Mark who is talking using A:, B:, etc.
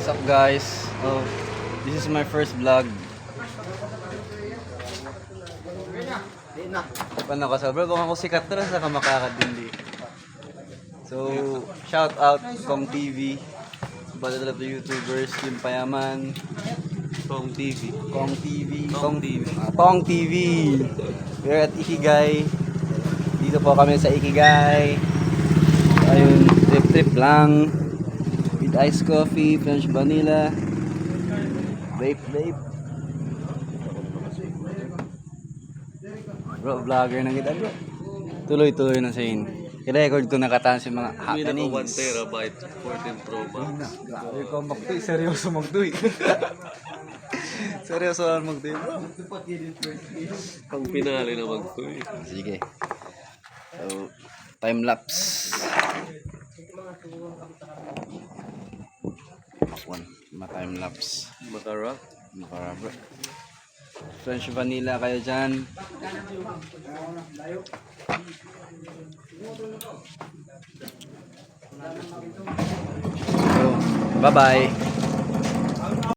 A: What's up guys? Oh, this is my first vlog. Paano ka sobra? Kung ako sikat na sa kamakakadindi. So, shout out Kong TV. Battle of the YouTubers, Team Payaman.
B: Kong TV.
A: Kong TV.
B: Kong TV.
A: Kong TV. We're at Ikigai. Dito po kami sa Ikigai. Ayun, trip lang. With iced coffee, French vanilla. Vape. Bro, vlogger na kita bro. Tuloy-tuloy na sa in. I-record ko nakatahan si mga
B: Hindi na
A: happenings.
B: 1 terabyte, 14 Pro Max.
A: Grabe ko magtoy. Seryoso magtoy. Seryoso lang magtoy bro.
B: Pang pinali na magtoy.
A: Sige. So, time lapse. One, time lapse.
B: Makarap.
A: Makarabra. French vanilla kayo dyan. So, bye-bye.